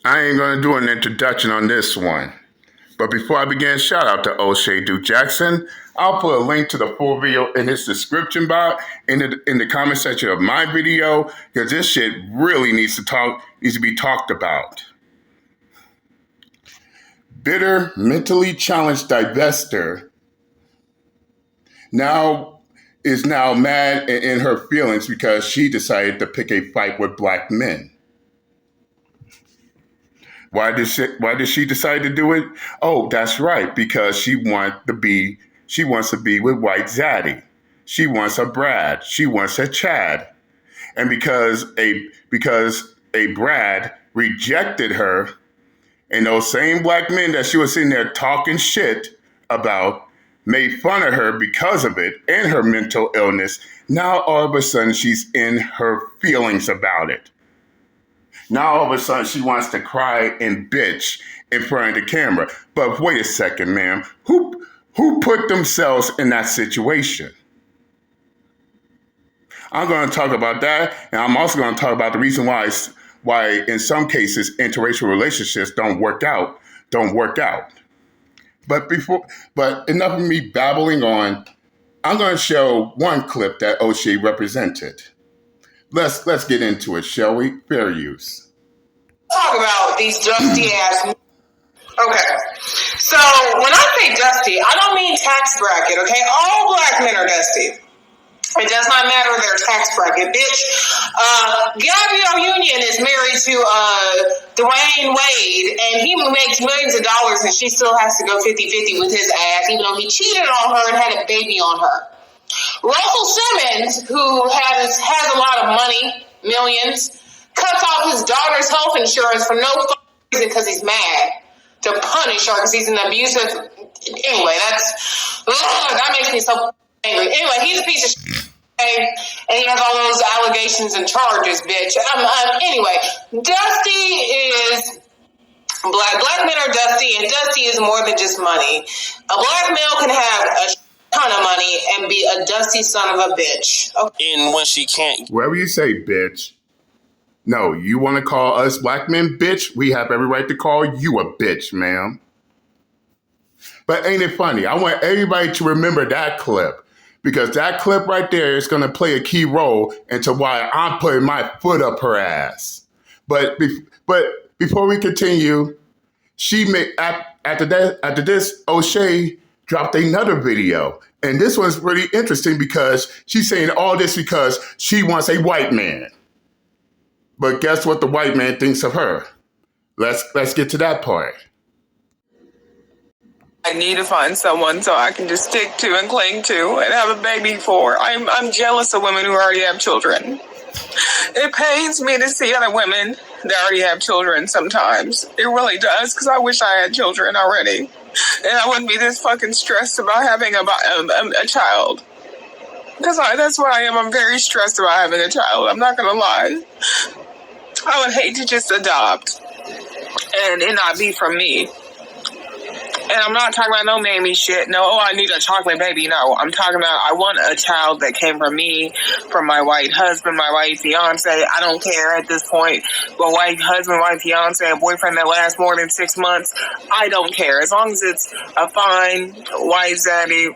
I ain't going to do an introduction on this one. But before I begin, shout out to O'Shea Duke Jackson. I'll put a link to the full video in his description box in the comment section of my video, because this shit really needs to be talked about. Bitter, mentally challenged divestor is now mad and in her feelings because she decided to pick a fight with black men. Why did she decide to do it? Oh, that's right, because she wants to be with white Zaddy. She wants a Brad. She wants a Chad. And because a Brad rejected her, and those same black men that she was sitting there talking shit about made fun of her because of it and her mental illness, now all of a sudden she's in her feelings about it. Now all of a sudden she wants to cry and bitch in front of the camera. But wait a second, ma'am. Who put themselves in that situation? I'm going to talk about that, and I'm also going to talk about the reason why in some cases interracial relationships don't work out. But enough of me babbling on. I'm going to show one clip that O'Shea represented. Let's get into it, shall we? Fair use. Talk about these dusty ass. Okay, so when I say dusty, I don't mean tax bracket. Okay, all black men are dusty. It does not matter their tax bracket, bitch. Gabrielle Union is married to Dwayne Wade, and he makes millions of dollars, and she still has to go 50-50 with his ass, even though he cheated on her and had a baby on her. Russell Simmons, who has a lot of money, millions, cuts off his daughter's health insurance for no reason because he's mad to punish her because he's an abusive. Anyway, that makes me so angry. Anyway, he's a piece of shit. And he has all those allegations and charges, bitch. Anyway, dusty is black men are dusty, and dusty is more than just money. A black male can have a ton of money and be a dusty son of a bitch. Okay. And when she can't, wherever you say bitch, no, you want to call us black men bitch? We have every right to call you a bitch, ma'am. But ain't it funny? I want everybody to remember that clip, because that clip right there is going to play a key role into why I'm putting my foot up her ass. But before we continue, she made after this, O'Shea dropped another video, and this one's pretty interesting because she's saying all this because she wants a white man. But guess what the white man thinks of her? Let's get to that part. I need to find someone so I can just stick to and cling to and have a baby for. I'm jealous of women who already have children. It pains me to see other women that already have children sometimes. It really does, because I wish I had children already. And I wouldn't be this fucking stressed about having a child. Because that's what I am. I'm very stressed about having a child. I'm not going to lie. I would hate to just adopt and it not be from me. And I'm not talking about no mammy shit. No, I need a chocolate baby. No, I'm talking about I want a child that came from me, from my white husband, my white fiance. I don't care at this point. But white husband, white fiance, a boyfriend that lasts more than 6 months, I don't care. As long as it's a fine white zaddy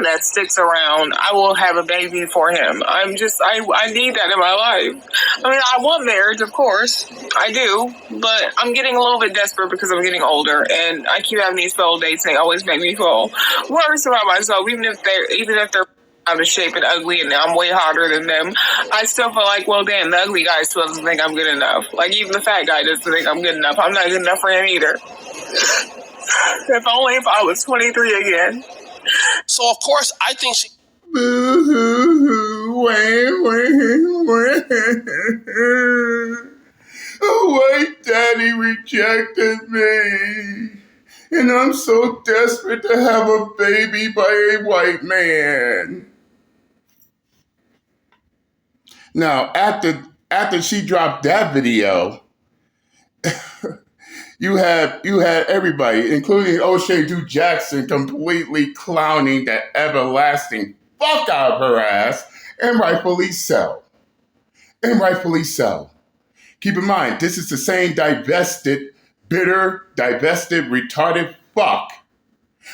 that sticks around, I will have a baby for him. I need that in my life. I mean, I want marriage, of course. I do. But I'm getting a little bit desperate because I'm getting older, and I keep having these failed dates, and they always make me feel worse about myself, even if they're out of shape and ugly and I'm way hotter than them. I still feel like, well, damn, the ugly guy still doesn't think I'm good enough. Like, even the fat guy doesn't think I'm good enough. I'm not good enough for him either. If only if I was 23 again. So, of course, I think she... White daddy rejected me, and I'm so desperate to have a baby by a white man. Now, after she dropped that video, You had everybody, including O'Shea Duke Jackson, completely clowning that everlasting fuck out of her ass, and rightfully so. Keep in mind, this is the same divested, bitter, divested, retarded fuck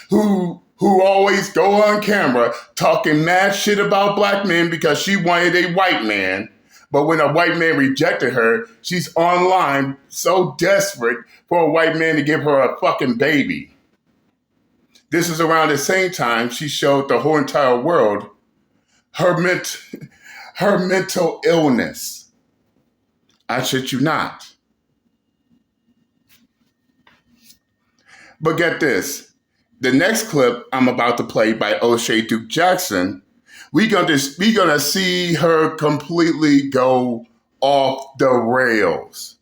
who always go on camera talking mad shit about black men because she wanted a white man. But when a white man rejected her, she's online so desperate for a white man to give her a fucking baby. This is around the same time she showed the whole entire world her mental illness. I shit you not. But get this. The next clip I'm about to play by O'Shea Duke Jackson, we're gonna see her completely go off the rails.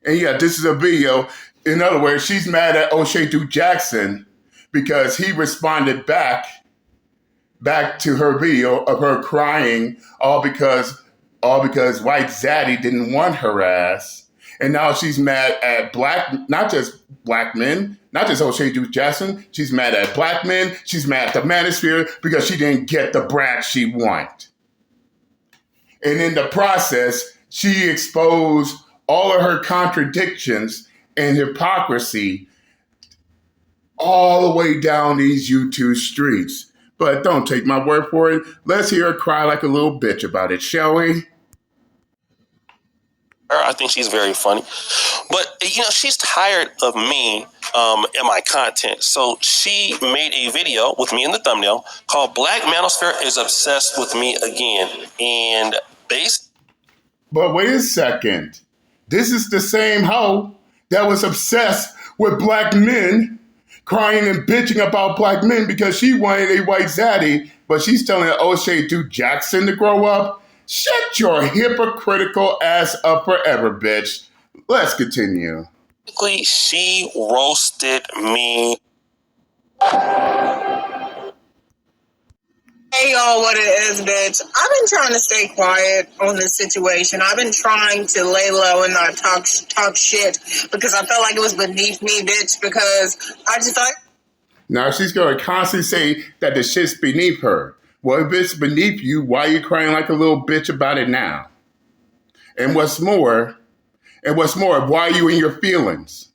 And yeah, this is a video. In other words, she's mad at O'Shea Duke Jackson because he responded back to her video of her crying all because white zaddy didn't want her ass. And now she's mad at not just black men, not just O'Shea Duke Jackson. She's mad at black men. She's mad at the manosphere because she didn't get the brat she wanted. And in the process, she exposed all of her contradictions and hypocrisy all the way down these YouTube streets. But don't take my word for it. Let's hear her cry like a little bitch about it, shall we? I think she's very funny. But, she's tired of me and my content. So she made a video with me in the thumbnail called Black Manosphere is Obsessed with Me Again. And But wait a second. This is the same hoe that was obsessed with black men, crying and bitching about black men because she wanted a white zaddy, but she's telling O'Shea Duke Jackson to grow up. Shut your hypocritical ass up forever, bitch. Let's continue. basically, she roasted me. Hey y'all, what it is, bitch. I've been trying to stay quiet on this situation. I've been trying to lay low and not talk shit because I felt like it was beneath me, bitch, because I just thought... Now she's going to constantly say that the shit's beneath her. Well, if it's beneath you, why are you crying like a little bitch about it now? And what's more, why are you in your feelings?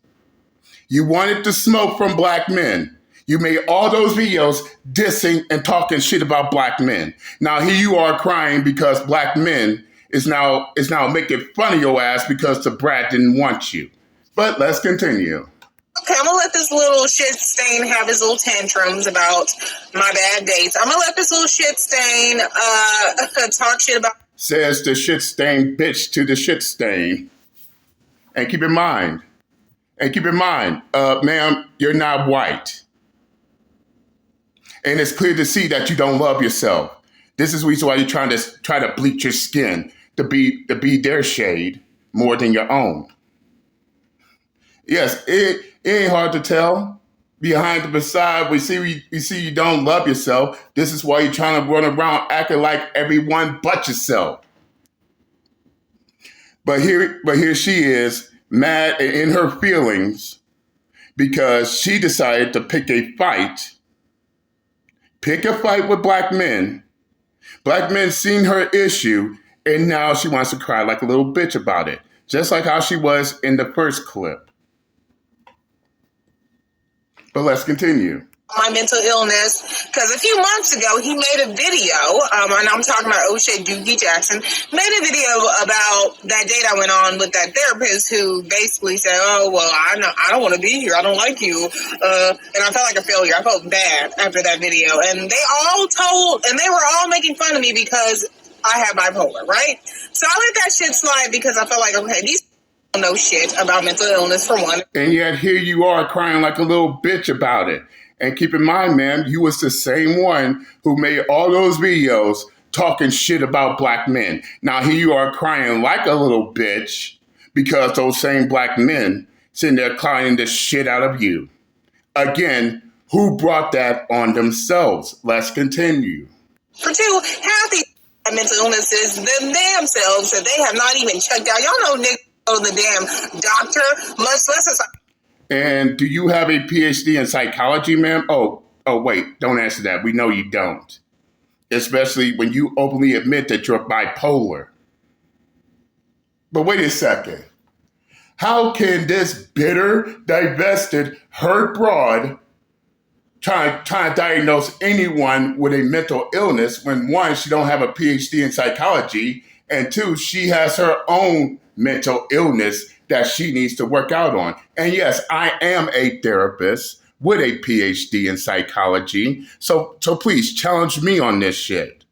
You wanted the smoke from black men. You made all those videos dissing and talking shit about black men. Now here you are crying because black men is now making fun of your ass because the brat didn't want you. But let's continue. Okay, I'm gonna let this little shit stain have his little tantrums about my bad dates. I'm gonna let this little shit stain talk shit about... Says the shit stain bitch to the shit stain. And keep in mind, ma'am, you're not white. And it's clear to see that you don't love yourself. This is the reason why you're trying to bleach your skin to be their shade more than your own. Yes, it ain't hard to tell. Behind the facade, we see you don't love yourself. This is why you're trying to run around acting like everyone but yourself. But here she is, mad and in her feelings because she decided to pick a fight with black men. Black men seen her issue, and now she wants to cry like a little bitch about it, just like how she was in the first clip. But let's continue. My mental illness, because a few months ago he made a video, and I'm talking about O'Shea Duke Jackson, made a video about that date I went on with that therapist who basically said, oh, well, I don't want to be here, I don't like you, and I felt like a failure. I felt bad after that video, and they were all making fun of me because I have bipolar, right? So I let that shit slide because I felt like, okay, these don't know shit about mental illness for one. And yet here you are crying like a little bitch about it. And keep in mind, man, you was the same one who made all those videos talking shit about black men. Now here you are crying like a little bitch because those same black men sitting there crying the shit out of you. Again, who brought that on themselves? Let's continue. For two, half these mental illnesses themselves that they have not even checked out. Y'all know niggas go to the damn doctor, much less And do you have a PhD in psychology, ma'am? Oh, wait, don't answer that. We know you don't. Especially when you openly admit that you're bipolar. But wait a second. How can this bitter, divested, hurt broad try to diagnose anyone with a mental illness when, one, she don't have a PhD in psychology, and two, she has her own mental illness that she needs to work out on? And yes, I am a therapist with a PhD in psychology, so please challenge me on this shit.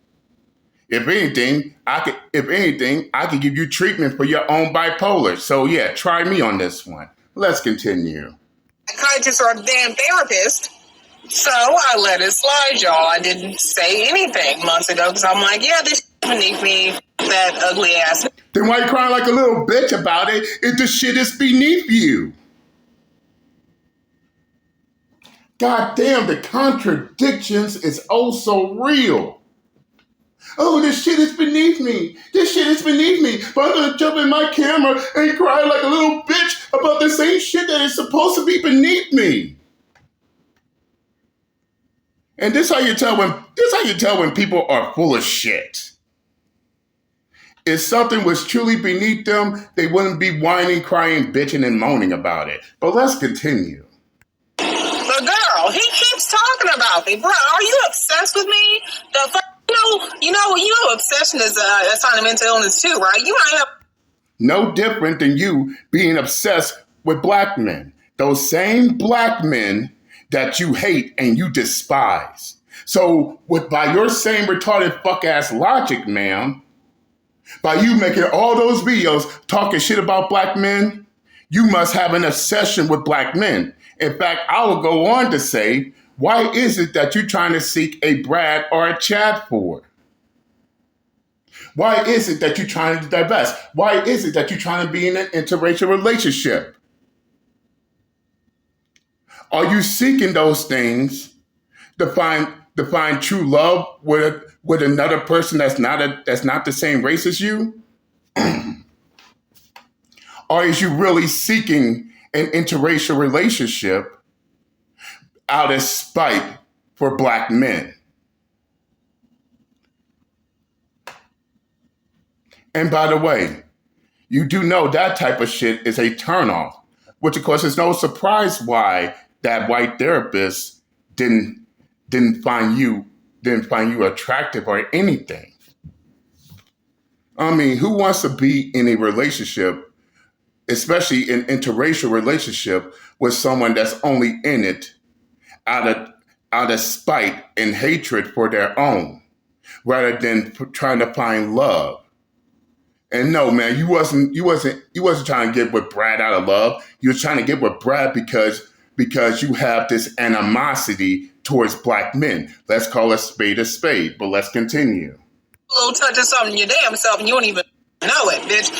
If anything, I could give you treatment for your own bipolar. So yeah, try me on this one. Let's continue. Psychiatrist or a damn therapist. So I let it slide, y'all. I didn't say anything months ago because I'm like, yeah, this beneath me, that ugly ass. Then why you crying like a little bitch about it if the shit is beneath you? God damn, the contradictions is oh so real. Oh, this shit is beneath me. This shit is beneath me. But I'm gonna jump in my camera and cry like a little bitch about the same shit that is supposed to be beneath me. And this how you tell when people are full of shit. If something was truly beneath them, they wouldn't be whining, crying, bitching, and moaning about it. But let's continue. But girl, he keeps talking about me. Bro, are you obsessed with me? You know, obsession is a sign of mental illness too, right? You might have no different than you being obsessed with black men. Those same black men that you hate and you despise. So by your same retarded fuck ass logic, ma'am, by you making all those videos talking shit about black men, you must have an obsession with black men. In fact, I will go on to say, why is it that you're trying to seek a Brad or a Chad for? Why is it that you're trying to divest? Why is it that you're trying to be in an interracial relationship? Are you seeking those things to find true love with another person that's not the same race as you? Or is you really seeking an interracial relationship out of spite for black men? And by the way, you do know that type of shit is a turnoff, which of course is no surprise why that white therapist didn't find you attractive or anything. I mean, who wants to be in a relationship, especially an interracial relationship, with someone that's only in it out of spite and hatred for their own, rather than trying to find love? And no, man, you wasn't trying to get with Brad out of love. You were trying to get with Brad because you have this animosity towards black men. Let's call a spade, but let's continue. a little touch of something in your damn self and you don't even know it, bitch.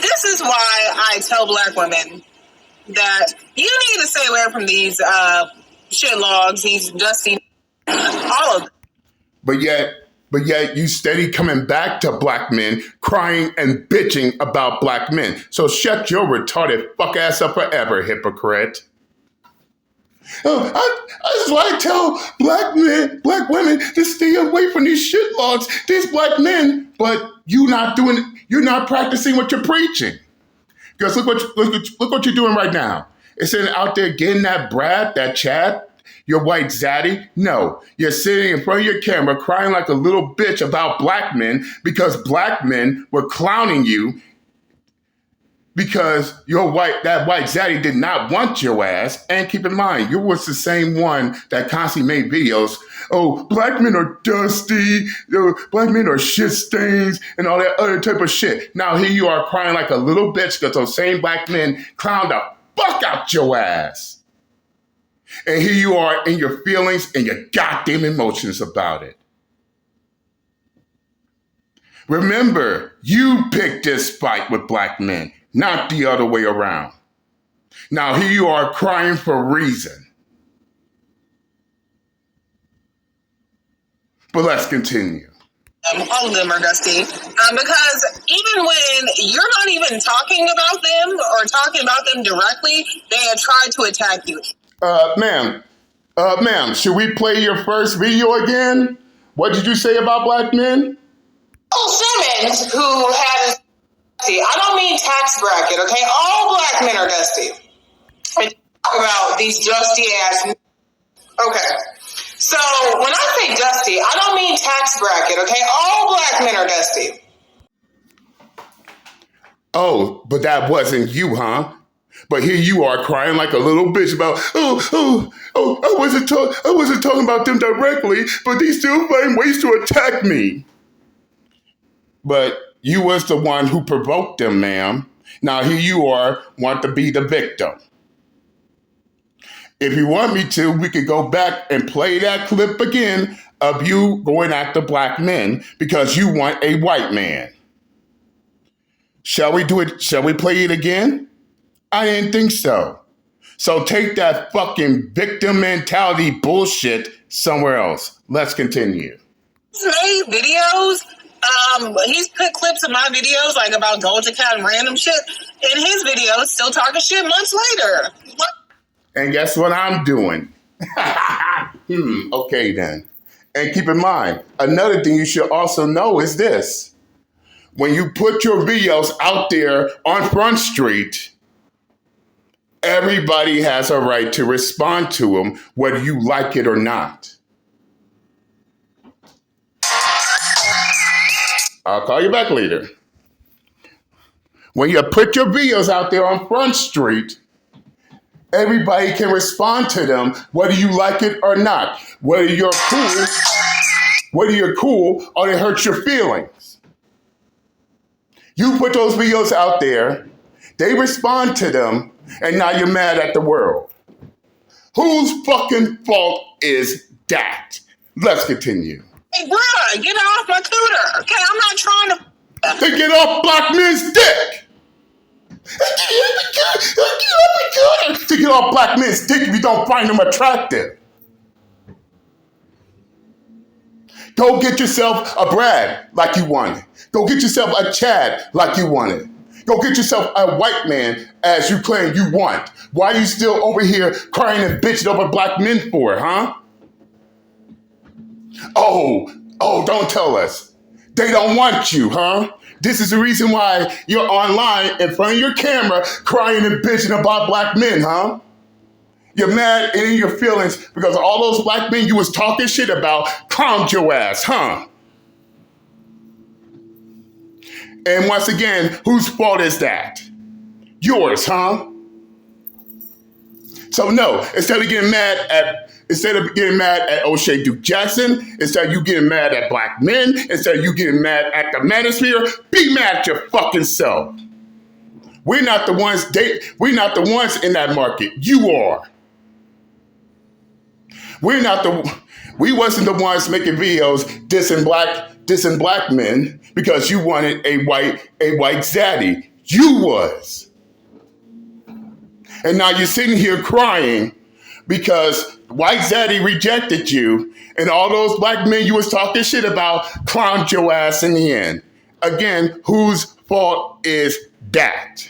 This is why I tell black women that you need to stay away from these shit logs, these dusty, all of them. But yet you steady coming back to black men, crying and bitching about black men. So shut your retarded fuck ass up forever, hypocrite. Oh, I just want to tell black women to stay away from these shit logs, these black men, but you're not practicing what you're preaching. Because look what you're doing right now. Instead of out there getting that Brad, that Chad, your white zaddy, no. You're sitting in front of your camera crying like a little bitch about black men because black men were clowning you because that white zaddy did not want your ass. And keep in mind, you was the same one that constantly made videos. Oh, black men are dusty. Black men are shit stains and all that other type of shit. Now here you are crying like a little bitch because those same black men clowned the fuck out your ass. And here you are in your feelings and your goddamn emotions about it. Remember, you picked this fight with black men, not the other way around. Now here you are crying for a reason. But let's continue. All of them are dusty. Because even when you're not even talking about them or talking about them directly, they have tried to attack you. Ma'am, should we play your first video again? What did you say about black men? Simmons, who had See, I don't mean tax bracket, okay? All black men are dusty. And talk about these dusty ass. Okay. So when I say dusty, I don't mean tax bracket, okay? All black men are dusty. Oh, but that wasn't you, huh? But here you are crying like a little bitch about, I wasn't talking about them directly, but they still find ways to attack me. But you was the one who provoked them, ma'am. Now here you are, want to be the victim. If you want me to, we could go back and play that clip again of you going after black men because you want a white man. Shall we do it? Shall we play it again? I didn't think so. So take that fucking victim mentality bullshit somewhere else. Let's continue. He's made videos. He's put clips of my videos, like about Doja Cat and random shit, in his videos, still talking shit months later. What? And guess what I'm doing? Okay then. And keep in mind, another thing you should also know is this. When you put your videos out there on Front Street, everybody has a right to respond to them, whether you like it or not. I'll call you back later. When you put your videos out there on Front Street, everybody can respond to them, whether you like it or not. Whether you're cool or it hurts your feelings. You put those videos out there, they respond to them, and now you're mad at the world. Whose fucking fault is that? Let's continue. Hey, bruh, get off my cooter. Okay, I'm not trying to... To get off black men's dick. To get off black men's dick if you don't find them attractive. Go get yourself a Brad like you wanted. Go get yourself a Chad like you wanted. Go get yourself a white man as you claim you want. Why are you still over here crying and bitching over black men for it, huh? Oh, don't tell us. They don't want you, huh? This is the reason why you're online in front of your camera crying and bitching about black men, huh? You're mad and in your feelings because all those black men you was talking shit about clowned your ass, huh? And once again, whose fault is that? Yours, huh? So no, instead of getting mad at O'Shea Duke Jackson, instead of you getting mad at black men, instead of you getting mad at the manosphere, be mad at your fucking self. We're not the ones in that market. You are. We wasn't the ones making videos dissing black men because you wanted a white zaddy. You was. And now you're sitting here crying because white zaddy rejected you and all those black men you was talking shit about clowned your ass in the end. Again, whose fault is that?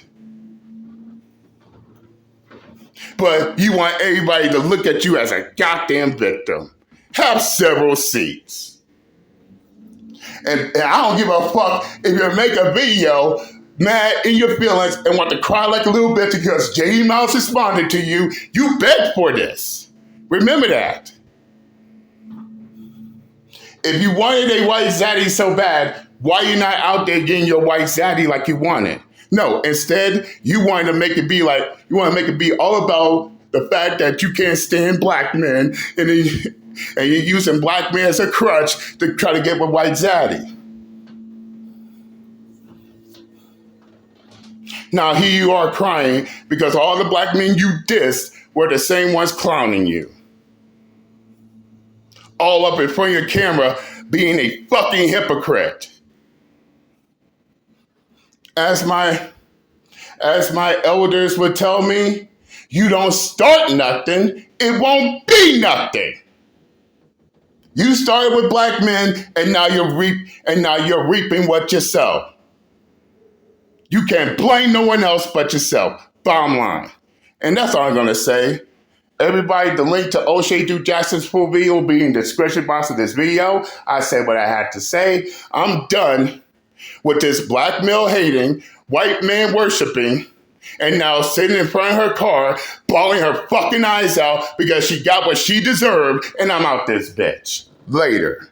But you want everybody to look at you as a goddamn victim. Have several seats. And I don't give a fuck if you make a video mad in your feelings and want to cry like a little bitch because JD Mouse responded to you. You begged for this. Remember that. If you wanted a white zaddy so bad, why are you not out there getting your white zaddy like you wanted? No, instead, you want to make it be all about the fact that you can't stand black men and you're using black men as a crutch to try to get with white zaddy. Now here you are crying because all the black men you dissed were the same ones clowning you. All up in front of your camera being a fucking hypocrite. As my elders would tell me, you don't start nothing, it won't be nothing. You started with black men and now you're reaping what yourself. You can't blame no one else but yourself. Bottom line. And that's all I'm gonna say. Everybody, the link to O'Shea Duke Jackson's full video will be in the description box of this video. I said what I had to say. I'm done with this black male hating, white man worshiping, and now sitting in front of her car, bawling her fucking eyes out because she got what she deserved, and I'm out this bitch. Later.